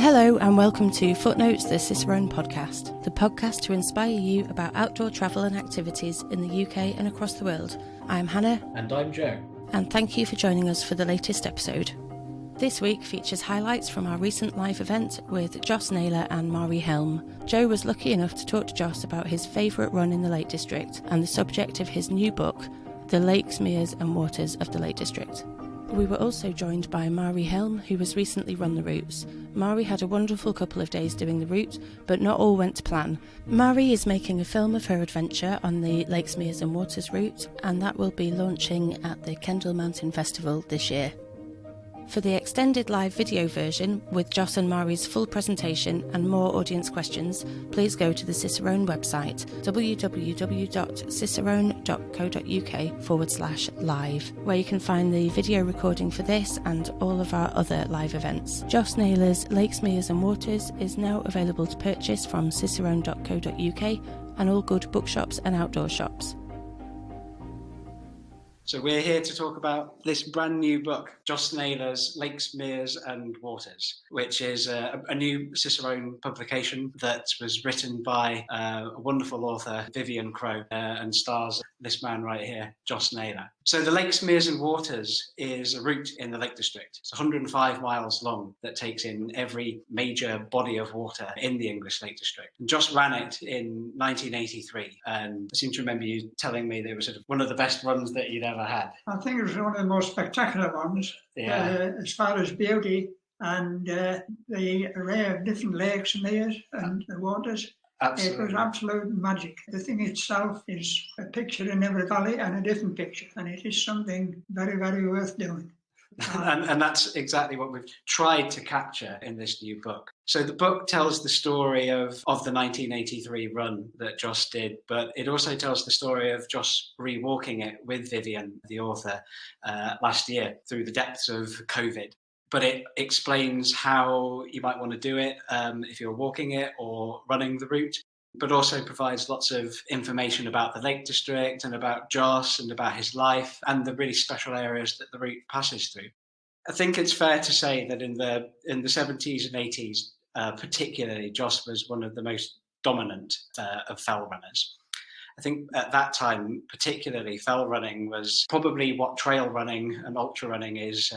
Hello and welcome to Footnotes, the Cicerone podcast, the podcast to inspire you about outdoor travel and activities in the UK and across the world. I'm Hannah. And I'm Joe. And thank you for joining us for the latest episode. This week features highlights from our recent live event with Joss Naylor and Mhairi Helme. Joe was lucky enough to talk to Joss about his favourite run in the Lake District and the subject of his new book, The Lakes, Meres and Waters of the Lake District. We were also joined by Mhairi Helme, who has recently run the routes. Mhairi had a wonderful couple of days doing the route, but not all went to plan. Mhairi is making a film of her adventure on the Lakes, Meres and Waters route, and that will be launching at the Kendal Mountain Festival this year. For the extended live video version, with Joss and Mhairi's full presentation and more audience questions, please go to the Cicerone website, www.cicerone.co.uk/live, where you can find the video recording for this and all of our other live events. Joss Naylor's Lakes, Meres and Waters is now available to purchase from cicerone.co.uk and all good bookshops and outdoor shops. So we're here to talk about this brand new book, Joss Naylor's Lakes, Meres and Waters, which is a new Cicerone publication that was written by a wonderful author, Vivian Crowe, and stars this man right here, Joss Naylor. So the Lakes, Meres and Waters is a route in the Lake District. It's 105 miles long that takes in every major body of water in the English Lake District. And Joss ran it in 1983, and I seem to remember you telling me that it was sort of one of the best runs that you'd ever had. I think it was one of the most spectacular ones, as far as beauty and the array of different lakes and meres and the waters. Absolutely. It was absolute magic. The thing itself is a picture in every valley and a different picture, and it is something very, very worth doing. And that's exactly what we've tried to capture in this new book. So the book tells the story of the 1983 run that Joss did, but it also tells the story of Joss rewalking it with Vivian, the author, last year through the depths of COVID. But it explains how you might want to do it if you're walking it or running the route, but also provides lots of information about the Lake District and about Joss and about his life and the really special areas that the route passes through. I think it's fair to say that in the 70s and 80s, particularly, Joss was one of the most dominant of fell runners. I think at that time, particularly, fell running was probably what trail running and ultra running is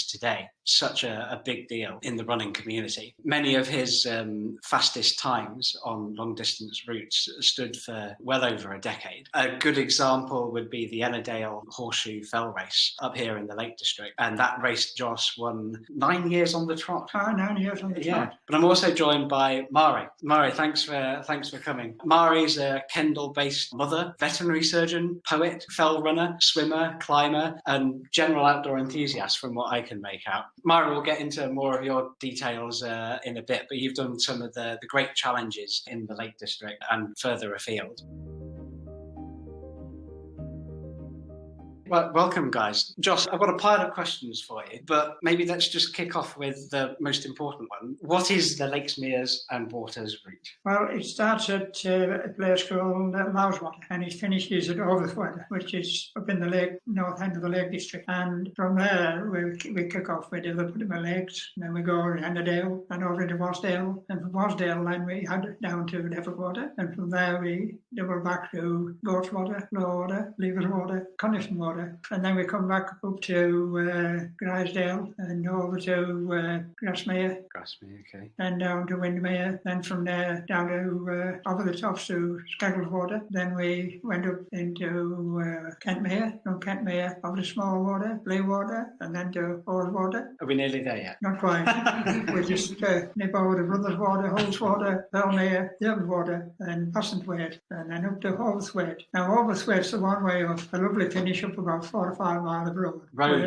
today. Such a big deal in the running community. Many of his fastest times on long distance routes stood for well over a decade. A good example would be the Ennerdale Horseshoe Fell Race up here in the Lake District. And that race Joss won 9 years on the trot. 9 years on the trot. But I'm also joined by Mhairi. Mhairi, thanks for coming. Mhairi's a Kendal-based mother, veterinary surgeon, poet, fell runner, swimmer, climber, and general outdoor enthusiast from what I can make out. Mhairi, we'll get into more of your details in a bit, but you've done some of the great challenges in the Lake District and further afield. Well, welcome, guys. Joss, I've got a pile of questions for you, but maybe let's just kick off with the most important one. What is the Lakes, Meres and Waters route? Well, it starts at a place called Lowswater, and it finishes at Overthwater, which is up in the lake, north end of the Lake District. And from there, we kick off with the Liverpool Lakes, and then we go over Ennerdale and over into Wasdale. And from Wasdale, then we head down to Devonwater, and from there we double back to Goatswater, Lowater, Leverswater, Coniston Water. And then we come back up to Grisdale and over to Grasmere. Grasmere, okay. Then down to Windermere. Then from there down to over the tops to Skaggleswater. Then we went up into Kentmere. From Kentmere over to Smallwater, Bleewater, and then to Orrswater. Are we nearly there yet? Not quite. We just nip over to Brotherswater, Holswater, Belmere, Devonwater, and Passantwaite, and then up to Holswaite. Now Holswaite's the one way of a lovely finish up about 4 or 5 miles of road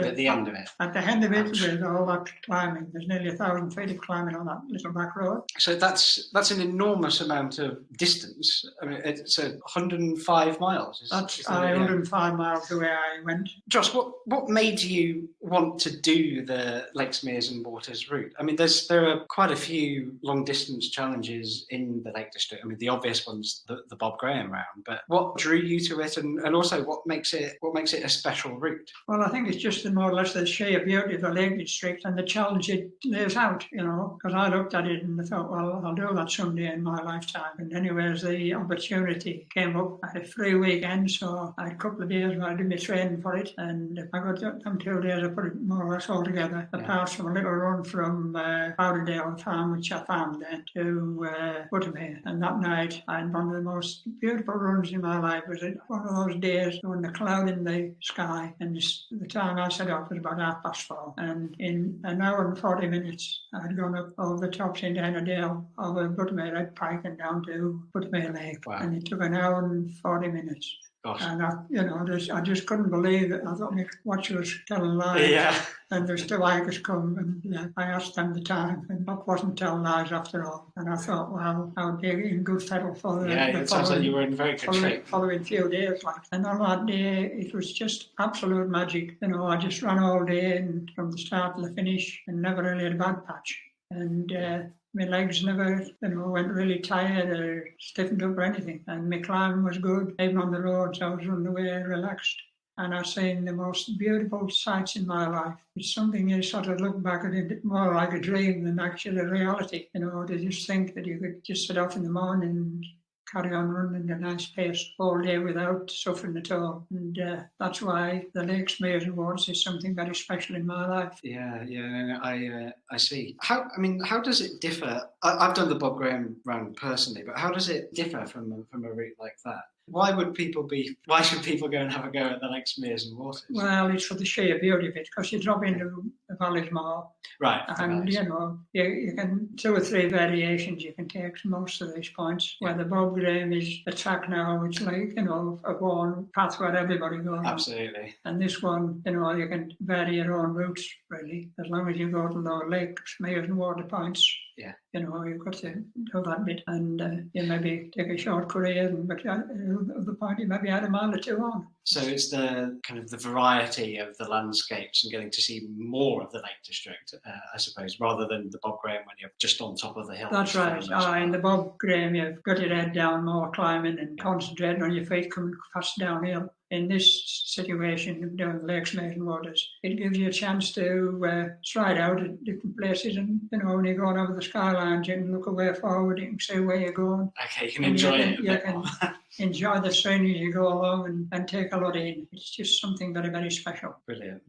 at the end of it. At the end of it, with all that climbing, there's nearly 1,000 feet of climbing on that little back road. So that's an enormous amount of distance. I mean, it's 105 miles. That's 105 miles the way I went. Joss, what made you want to do the Lakes, Meres and Waters route? I mean, there are quite a few long distance challenges in the Lake District. I mean, the obvious one's the Bob Graham round, but what drew you to it, and also what makes it a special route? Well, I think it's just more or less the sheer beauty of the Lake District and the challenge it lays out, because I looked at it and I thought, well, I'll do that someday in my lifetime. And anyways, the opportunity came up. I had a free weekend, so I had a couple of days where I did my training for it, and I got them 2 days, I put it more or less all together, apart from a little run from Powderdale Farm, which I found then, to Buttermere. And that night, I had one of the most beautiful runs in my life. It was one of those days when the cloud in the sky, and the time I set off was about 4:30. And in an hour and 40 minutes, I had gone up over the tops into Ennerdale, over Buttermere Red Pike and down to Buttermere Lake. Wow. And it took an hour and 40 minutes. Gosh. And I just couldn't believe it. I thought my watch was telling lies. Yeah. And there's two hikers come, and I asked them the time, and that wasn't telling lies after all. And I thought, well, I would be in good fettle for the it sounds like you were in very good shape. Following few days, like. And on that day, it was just absolute magic. I just ran all day, and from the start to the finish, and never really had a bad patch. And my legs never, went really tired or stiffened up or anything. And my climbing was good. Even on the roads, I was running away relaxed. And I've seen the most beautiful sights in my life. It's something you sort of look back at it more like a dream than actually a reality. To just think that you could just sit off in the morning and carry on running at a nice pace all day without suffering at all. And that's why the Lakes, Meres and Waters is something very special in my life. I see. How does it differ? I've done the Bob Graham round personally, but how does it differ from a route like that? Why should people go and have a go at the Lakes, Meres and Waters? Well, it's for the sheer beauty of it, because you drop into the valleys more. Right. And, you can 2 or 3 variations you can take to most of these points, where the Bob Graham is a track now, which like, a worn path where everybody goes. Absolutely. And this one, you can vary your own routes, really, as long as you go to the Lakes, Meres and Water points. Yeah. You've got to do that bit, and you maybe take a short career, but at the point you maybe add a mile or 2 on. So it's the kind of the variety of the landscapes and getting to see more of the Lake District, I suppose, rather than the Bob Graham when you're just on top of the hill. That's right. In the Bob Graham, you've got your head down more climbing and concentrating on your feet coming fast downhill. In this situation, doing the Lakes, Meres and Waters, it gives you a chance to stride out at different places, and when you're going over the skylines, you can look away forward, you can see where you're going. Okay, you can enjoy it. You can enjoy the scenery as you go along and take a lot in. It's just something very, very special. Brilliant.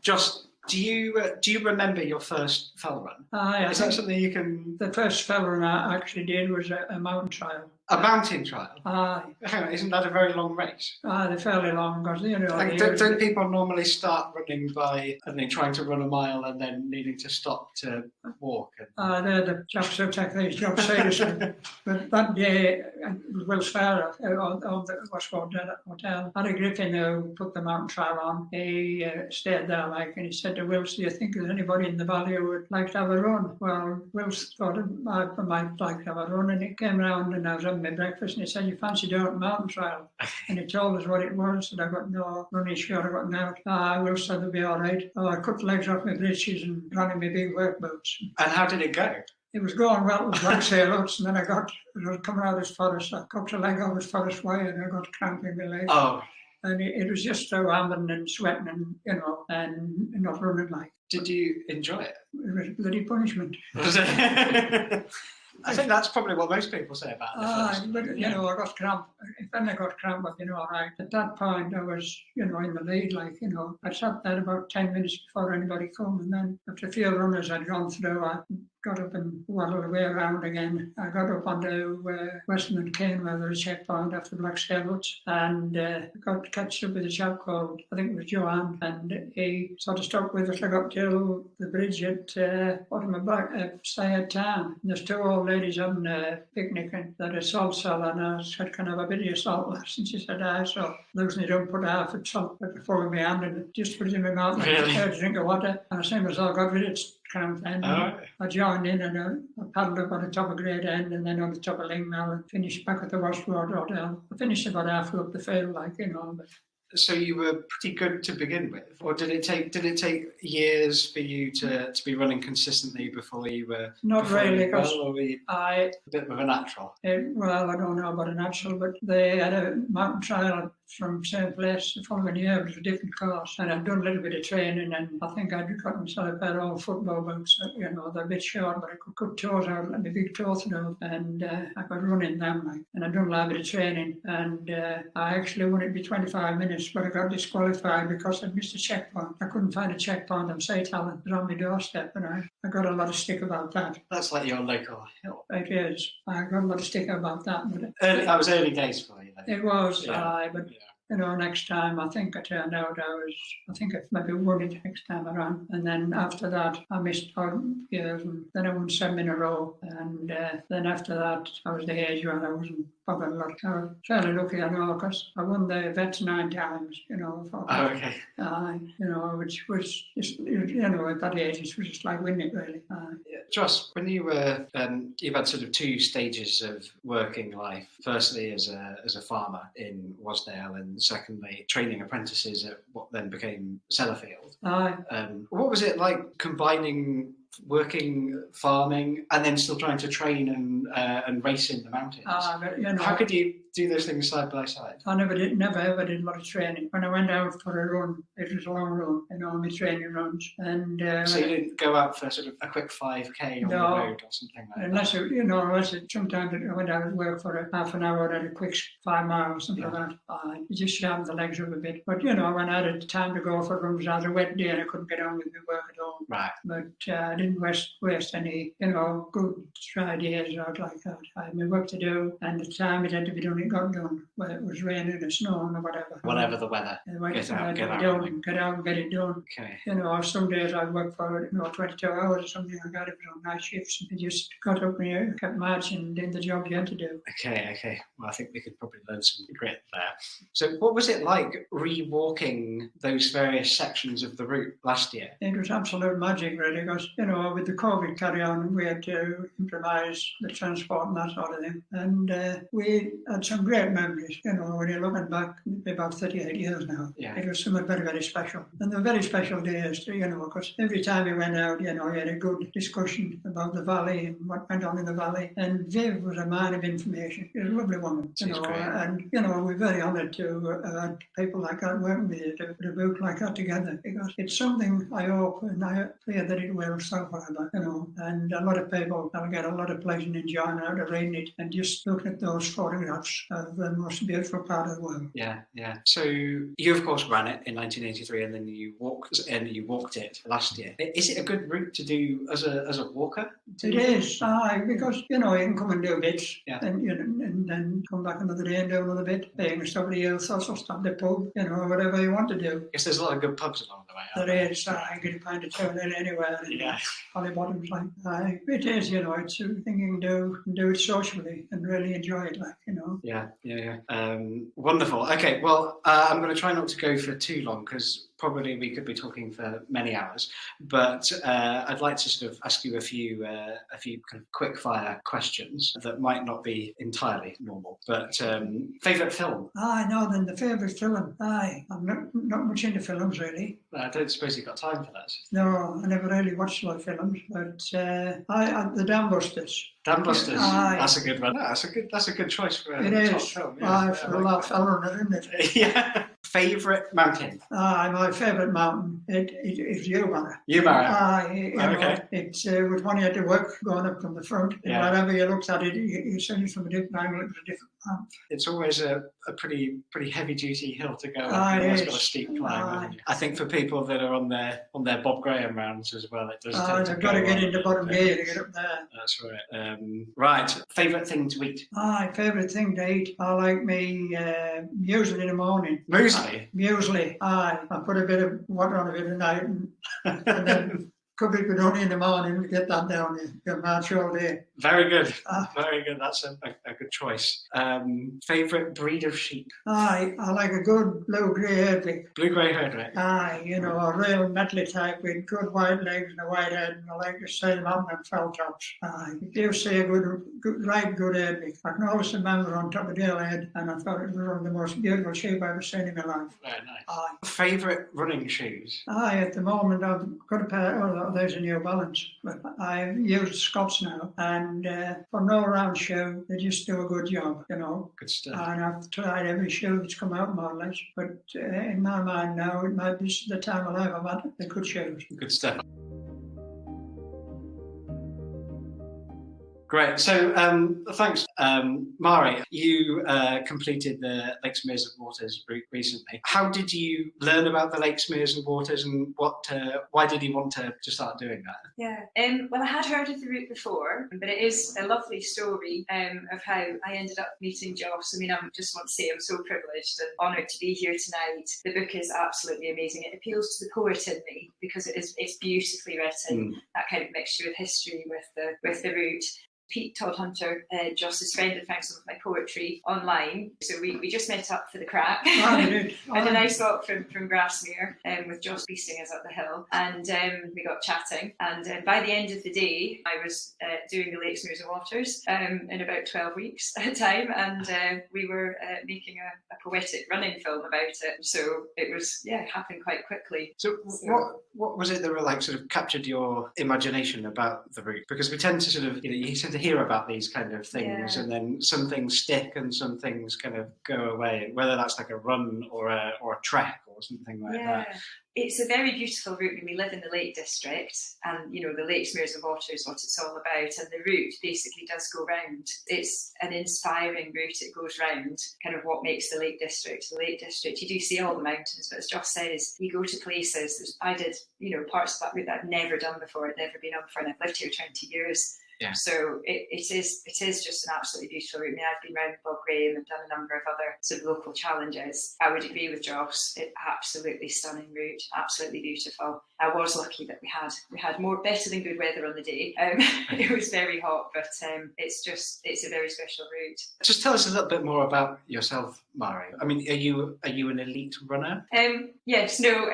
Joss, do you remember your first fell run? Is that something you can? The first fell run I actually did was a mountain trial. A mountain trial? Hang on, isn't that a very long race? They're fairly long, because don't people normally start running by trying to run a mile and then needing to stop to walk? They're the chaps who take these jobs seriously. But that day, Will Sparrow on the Westwood Hotel, Harry Griffin, who put the mountain trial on, he stayed there, and he said to Will, do you think there's anybody in the valley who would like to have a run? Well, Will thought I might like to have a run, and he came round and I was having my breakfast, and he said, you fancy doing a mountain trial? And he told us what it was, and I got no running shirt, I got out. Will said it'll be all right. I cut the legs off my breeches and ran in my big work boots. And how did it go? It was going well with black sailors, and then I was coming out of this forest, I cut a leg off this forest wire, and I got cramp in my leg. Oh. And it was just so hammering and sweating and, and not running like. Did you enjoy it? It was bloody punishment. Was it? I think that's probably what most people say about it. But I got cramp. Then I got cramp, but all right. At that point, I was, in the lead, I sat there about 10 minutes before anybody come, and then after a few runners I'd gone through, I got up and waddled away around again. I got up onto Western and Kane, where there was a checkpoint after Black Stables, and got to catch up with a chap called, I think it was Joanne, and he sort of stuck with us. I got till the bridge at Sayed Town. And there's 2 old ladies having a picnic at a salt cellar, and I said, can I have a bit of your salt, lass? And she said, aye. So losing it up, put half of salt at the full of my hand, and just put it in my mouth. Really? I had a drink of water, and as soon as I got rid of it, cramp, and I joined in, and I paddled up on the top of Great End, and then on the top of Lingnell, and finished back at the Westwood Hotel. I finished about halfway up the field, but. So you were pretty good to begin with, or did it take years for you to be running consistently before you were? Not really, because or were you a bit of a natural. Well, I don't know about a natural, but they had a mountain trial from the same place the following year. It was a different course, and I'd done a little bit of training, and I think I'd got myself a pair of old football boots. You know, they're a bit short, but I could cut toes out, like my big toes out, and I could run in them. Like, and I'd done a little bit of training, and I actually won it by 25 minutes, but I got disqualified because I'd missed a checkpoint. I couldn't find a checkpoint on St. Helens. It was on my doorstep, and I got a lot of stick about that. That's like your local hill. It is. I got a lot of stick about that. But That was early days for you then. it was, Yeah. but you know, next time I think I turned out I think I maybe won it next time around. And then after that, I missed 5 years, and then I won 7 in a row. And then after that, I was the age when I wasn't bothered a lot. I was fairly lucky, I know, because I won the vets 9 times, you know. Okay. You know, which was just, you know, at that age, it was just like winning it, really. Joss, when you were, you've had sort of 2 stages of working life. Firstly, as a farmer in Wasdale, and secondly, training apprentices at what then became Sellafield. What was it like combining working, farming, and then still trying to train and race in the mountains? You know, how could you do those things side by side? I never ever did a lot of training. When I went out for a run, it was a long run, you know, my training runs. And so you didn't go out for sort of a quick 5K on the road or something like unless that? Unless sometimes I went out and work for a half an hour and had a quick 5 miles, something like that. You just sharpened the legs up a bit. But, you know, when I had time to go for runs, I had a wet day and I couldn't get on with my work at all. Right. But I didn't waste any, you know, good dry days out like that. I had my work to do, and the time it had to be done, it got done, whether it was raining or snowing or whatever. Whatever the weather. Get out and get it done. Okay. You know, some days I'd work for, you know, 22 hours or something like that. It was on night shifts. And just got up and kept marching and did the job you had to do. Okay. Well, I think we could probably learn some grit there. So what was it like re-walking those various sections of the route last year? It was absolute magic, really, because, you know, with the COVID carry on, we had to improvise the transport and that sort of thing. And we had some great memories, you know, when you're looking back, about 38 years now. Yeah. It was something very, very special. And they're very special days, you know, because every time we went out, you know, we had a good discussion about the valley and what went on in the valley. And Viv was a mine of information. She was a lovely woman, you know, and, you know, we're very honoured to have people like that working with you, to put a book like that together, because it's something I hope and I pray that it will sell forever, you know, and a lot of people will get a lot of pleasure in enjoying out of reading it and just looking at those photographs of the most beautiful part of the world. Yeah. So you of course ran it in 1983, and then you walked it last year. Is it a good route to do as a walker? It is, because, you know, you can come and do bits, and then come back another day and do another bit. You can stop at the else, also stop at the pub, you know, whatever you want to do. I guess there's a lot of good pubs along the way. There is. I get a pint of turn in anywhere. Holly Bottoms, like it is, you know, it's a thing you can do it socially and really enjoy it, like, you know. Yeah. Wonderful. Okay, well, I'm going to try not to go for too long, because probably we could be talking for many hours, but I'd like to sort of ask you a few kind of quick fire questions that might not be entirely normal. But favourite film? No, then the favourite film. I'm not much into films, really. I don't suppose you've got time for that. No, I never really watched a lot of films, but the Dam Busters. Dam Busters. That's a good one. No, that's a good choice for a top film. Yeah. For a lot of fella, isn't it? Yeah. Favourite mountain? My favourite mountain is Yubara. Okay. It's with when you had to work going up from the front. And whenever you looked at it, you see it from a different angle. It was a different mountain. It's always a pretty heavy duty hill to go up. It's got a steep climb. I think for people that are on their Bob Graham rounds as well, it does. They've got to get into bottom gear to get up there. That's right. Right. Favourite thing to eat? Favourite thing to eat. I like me muesli in the morning. Muesli. I put a bit of water on it at night and then cook it with honey in the morning and get that down there. You can march all day. Very good. Very good. That's a good choice. Favourite breed of sheep? I like a good blue-grey herdwick. Blue-grey herdwick? You know, a real metally type with good white legs and a white head, and I like to sail them up on fell tops. If you say a good herdwick, I can always remember on top of Dale Head, and I thought it was one of the most beautiful sheep I've ever seen in my life. Very nice. Favourite running shoes? At the moment I've got a pair No, there's a New Balance. But I use Scots now, and for no round shoe, they just do a good job, you know. Good stuff. And I've tried every shoe that's come out more or less. But in my mind now, it might be the time of life I've had the good shoes. Good stuff. Great. So thanks, Mhairi. You completed the Lakes, Meres and Waters route recently. How did you learn about the Lakes, Meres and Waters, and why did you want to start doing that? Yeah, well, I had heard of the route before, but it is a lovely story of how I ended up meeting Joss. I mean, I just want to say I'm so privileged and honoured to be here tonight. The book is absolutely amazing. It appeals to the poet in me because it's beautifully written, that kind of mixture of history with the route. Pete Todhunter, Joss's friend, had found some of my poetry online. So we just met up for the crack. Had a nice walk from Grasmere with Joss beasting us up the hill. And we got chatting. And by the end of the day, I was doing the Lakes, Meres and Waters in about 12 weeks at a time. And we were making a poetic running film about it. So it was, happened quite quickly. So what was it that like sort of captured your imagination about the route? Because we tend to sort of, you tend to hear about these kind of things, and then some things stick and some things kind of go away, whether that's like a run or a trek or something like that. It's a very beautiful route. We live in the Lake District, and the Lakes, Meres and Waters, what it's all about, and the route basically does go round. It's an inspiring route. It goes round kind of what makes the Lake District. The Lake District, you do see all the mountains, but as Joss says, you go to places. I did, parts of that route that I'd never done before, I'd never been on before, and I've lived here 20 years. Yeah. So it is just an absolutely beautiful route. I mean, I've been round Bob Graham and done a number of other sort of local challenges. I would agree with Joss. It's absolutely stunning route, absolutely beautiful. I was lucky that we had better than good weather on the day. It was very hot, but it's a very special route. Just tell us a little bit more about yourself, Mhairi. I mean, are you an elite runner? Yes, no.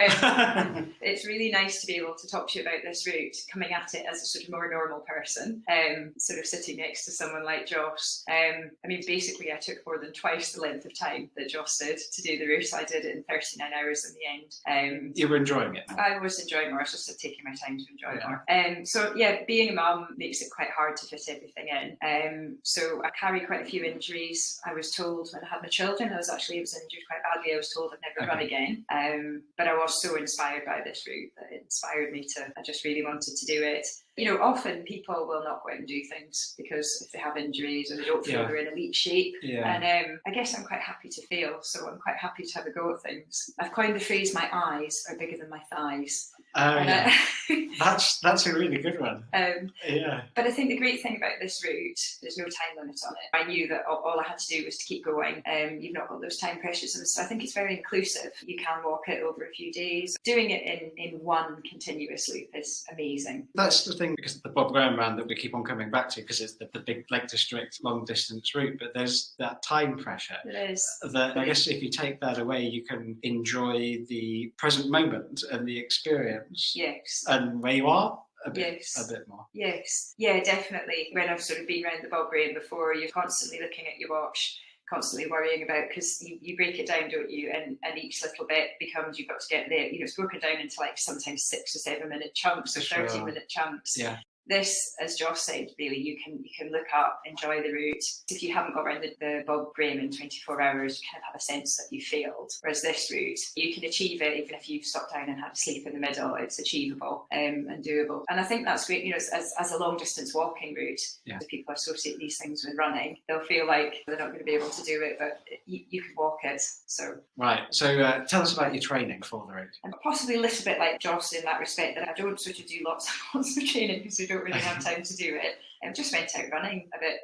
It's really nice to be able to talk to you about this route, coming at it as a sort of more normal person. Sort of sitting next to someone like Joss. I mean, basically, I took more than twice the length of time that Joss did to do the route. I did it in 39 hours in the end. You were enjoying it? I was enjoying more. I was just taking my time to enjoy it more. So, being a mum makes it quite hard to fit everything in. So I carry quite a few injuries. I was told when I had my children, I was injured quite badly. I was told I'd never run again. But I was so inspired by this route that it inspired me I just really wanted to do it. Often people will not go out and do things because if they have injuries or they don't feel they're in elite shape. And I guess I'm quite happy to fail, so I'm quite happy to have a go at things. I've coined the phrase, my eyes are bigger than my thighs. That's a really good one. But I think the great thing about this route, there's no time limit on it. I knew that all I had to do was to keep going. You've not got those time pressures, and so I think it's very inclusive. You can walk it over a few days. Doing it in one continuous loop is amazing. That's the thing, because the Bob Graham round that we keep on coming back to, because it's the big Lake District long distance route, but there's that time pressure. It is. That I guess if you take that away, you can enjoy the present moment and the experience. Yes. And where you are a bit more. Yes. Yeah, definitely. When I've sort of been around the Bob Graham before, you're constantly looking at your watch, constantly worrying about, because you break it down, don't you? And each little bit becomes, you've got to get there. It's broken down into like sometimes 6 or 7 minute chunks or 30-minute chunks. Yeah. This, as Joss said, really, you can look up, enjoy the route. If you haven't got around the Bob Graham in 24 hours, you kind of have a sense that you failed. Whereas this route, you can achieve it even if you've stopped down and had to sleep in the middle. It's achievable and doable. And I think that's great, as a long distance walking route. If people associate these things with running, they'll feel like they're not going to be able to do it, but you can walk it. So tell us about your training for the route. And possibly a little bit like Joss in that respect, that I don't sort of do lots of training because we don't really have time to do it. Just went out running a bit.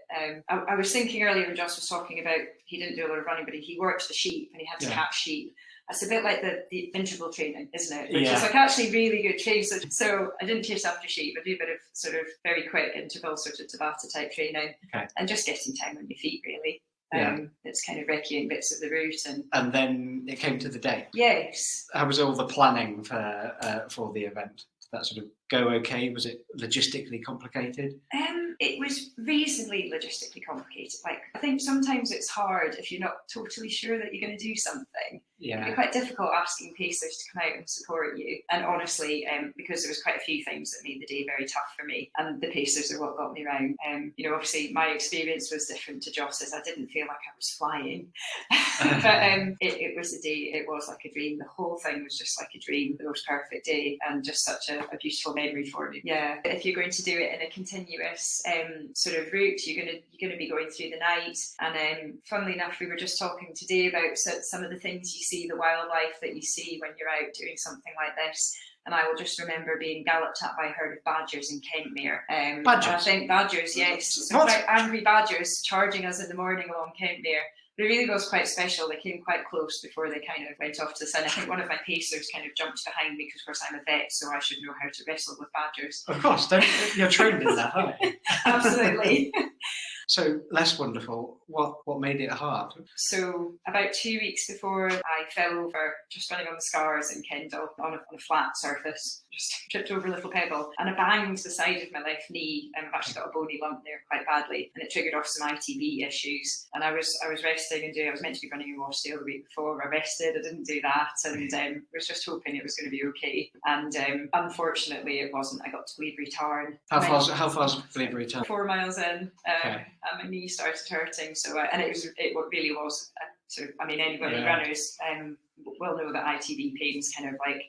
I was thinking earlier when Joss was talking about, he didn't do a lot of running, but he worked the sheep and he had to catch sheep. It's a bit like the interval training, isn't it? Which is like actually really good training. So I didn't chase after sheep. I do a bit of sort of very quick interval sort of Tabata type training, and just getting time on your feet really. It's kind of recceing bits of the route, and then it came to the day. Yes. How was all the planning for the event? Did that sort of go okay? Was it logistically complicated? It was reasonably logistically complicated. Like, I think sometimes it's hard if you're not totally sure that you're going to do something. It'd be quite difficult asking pacers to come out and support you. And honestly, because there was quite a few things that made the day very tough for me, and the pacers are what got me round. Obviously my experience was different to Joss's. I didn't feel like I was flying, but it was a day. It was like a dream. The whole thing was just like a dream. The most perfect day, and just such a beautiful memory for me. Yeah, if you're going to do it in a continuous sort of route, you're gonna be going through the night. And funnily enough, we were just talking today about some of the things you see, the wildlife that you see when you're out doing something like this. And I will just remember being galloped at by a herd of badgers in Kentmere. Badgers? I think badgers, yes. So quite angry badgers charging us in the morning along Kentmere. But it really was quite special. They came quite close before they kind of went off to the sun. I think one of my pacers kind of jumped behind me because, of course, I'm a vet, so I should know how to wrestle with badgers. Of course, you're trained in that, aren't you? Absolutely. So less wonderful. What made it hard? So about 2 weeks before, I fell over, just running on the scars in Kendal on a flat surface, just tripped over a little pebble, and I banged the side of my left knee, and I've actually got a bony lump there quite badly, and it triggered off some ITB issues. And I was resting and I was meant to be running in Rochdale the week before. I rested, I didn't do that, and was just hoping it was going to be okay. And unfortunately, it wasn't. I got to Bleaberry Tarn. How far's Bleaberry Tarn? 4 miles in, and my knee started hurting. So, and it really was. So, I mean, anybody runners will know that ITB pain's kind of like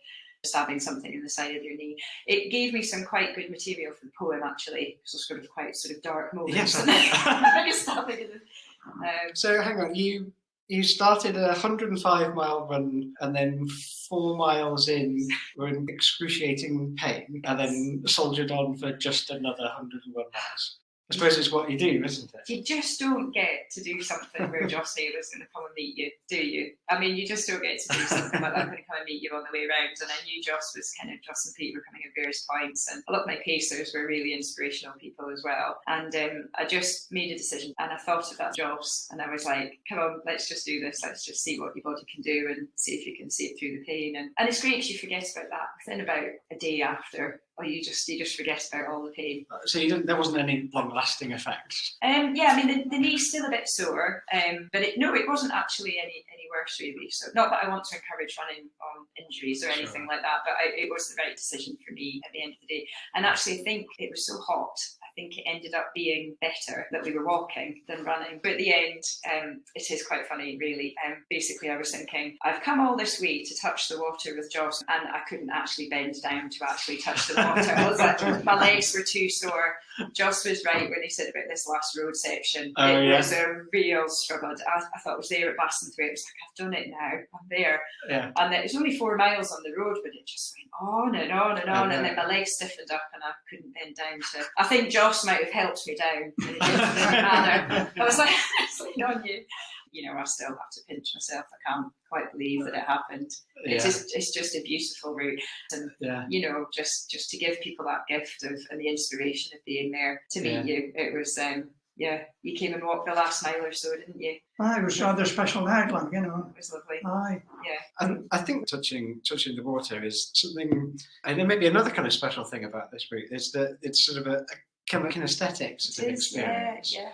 stabbing something in the side of your knee. It gave me some quite good material for the poem, actually. So sort of quite sort of dark moments. Yes. So hang on, you started a 105-mile run, and then 4 miles in were in excruciating pain, and then soldiered on for just another 101 miles. I suppose it's what you do, isn't it? You just don't get to do something where Joss Naylor's going to come and meet you, do you? I mean, you just don't get to do something like that, going to come and meet you on the way around. And I knew Joss and Pete were coming at various points, and a lot of my pacers were really inspirational people as well. And I just made a decision, and I thought about Joss, and I was like, come on, let's just do this. Let's just see what your body can do and see if you can see it through the pain. And it's great because you forget about that within about a day after. Or you just forget about all the pain. So there wasn't any long-lasting effects? Yeah, I mean, the knee's still a bit sore, but it wasn't actually any worse, really. So not that I want to encourage running on injuries or anything like that, but it was the right decision for me at the end of the day. And actually, I think it was so hot, I think it ended up being better that we were walking than running. But at the end, it is quite funny, really. Basically, I was thinking, I've come all this way to touch the water with Joss, and I couldn't actually bend down to actually touch the water. I was like, my legs were too sore. Joss was right when he said about this last road section. It was a real struggle. I thought I was there at Bassenthwaite. It was like, I've done it now. I'm there. Yeah. And it was only 4 miles on the road, but it just went on and on and on. And then my legs stiffened up and I couldn't bend down to. I think Joss might have helped me down in a different manner. I was like, it's lean on you. I still have to pinch myself. I can't quite believe that it happened. It's just a beautiful route. And, just to give people that gift of and the inspiration of being there to meet you, it was, you came and walked the last mile or so, didn't you? It was rather special night, It was lovely. Yeah. And I think touching the water is something, and there may be another kind of special thing about this route, is that it's sort of a kinesthetic sort of experience. Yeah.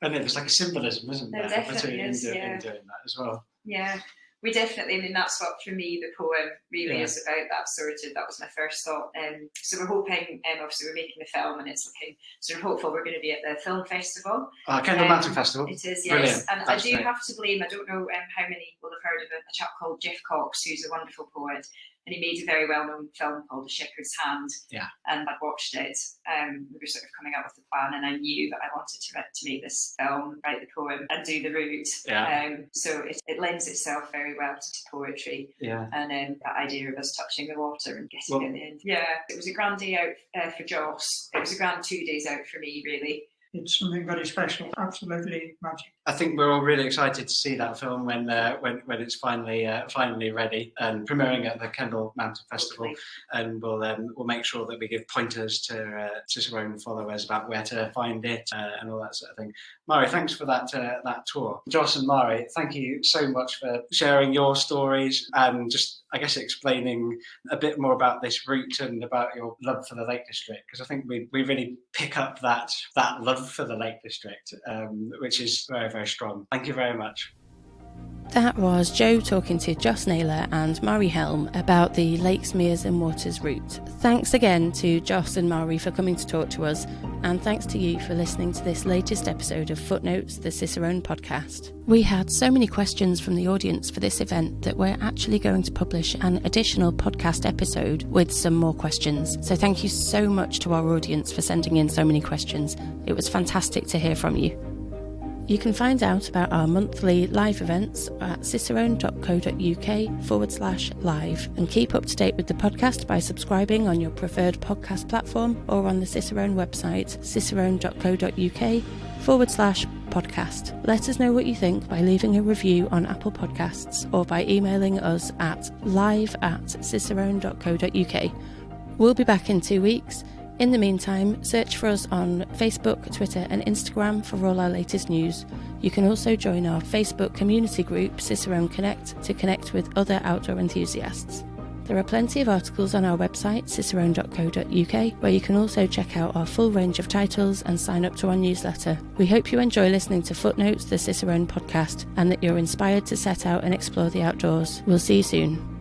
And there's like a symbolism, isn't there? Definitely in is, doing that as well. Yeah, we definitely, I mean, that's what, for me, the poem really is about, that was my first thought. So we're hoping, obviously we're making the film and it's looking sort of hopeful we're going to be at the film festival. Kendal Mountain Festival. It is, yes. Brilliant. And I do have to blame, I don't know how many will have heard of a chap called Jeff Cox, who's a wonderful poet. And he made a very well-known film called The Shepherd's Hand. Yeah. And I watched it. We were sort of coming up with the plan, and I knew that I wanted to make this film, write the poem, and do the route. Yeah. So it lends itself very well to poetry. Yeah. And that idea of us touching the water and getting at the end. Yeah. It was a grand day out for Joss. It was a grand 2 days out for me, really. It's something very special, absolutely magic. I think we're all really excited to see that film when it's finally ready and premiering at the Kendal Mountain Festival. And we'll make sure that we give pointers to Cicerone followers about where to find it and all that sort of thing. Mhairi, thanks for that tour. Joss and Mhairi, thank you so much for sharing your stories and just, I guess, explaining a bit more about this route and about your love for the Lake District, because I think we really pick up that love for the Lake District, which is very, very strong. Thank you very much. That was Joe talking to Joss Naylor and Mhairi Helme about the Lakes, Meres and Waters route. Thanks again to Joss and Mhairi for coming to talk to us, and thanks to you for listening to this latest episode of Footnotes, the Cicerone podcast. We had so many questions from the audience for this event that we're actually going to publish an additional podcast episode with some more questions. So thank you so much to our audience for sending in so many questions. It was fantastic to hear from you. You can find out about our monthly live events at cicerone.co.uk/live and keep up to date with the podcast by subscribing on your preferred podcast platform or on the Cicerone website, cicerone.co.uk/podcast. Let us know what you think by leaving a review on Apple Podcasts or by emailing us at live@cicerone.co.uk. We'll be back in 2 weeks. In the meantime, search for us on Facebook, Twitter and Instagram for all our latest news. You can also join our Facebook community group, Cicerone Connect, to connect with other outdoor enthusiasts. There are plenty of articles on our website, cicerone.co.uk, where you can also check out our full range of titles and sign up to our newsletter. We hope you enjoy listening to Footnotes, the Cicerone podcast, and that you're inspired to set out and explore the outdoors. We'll see you soon.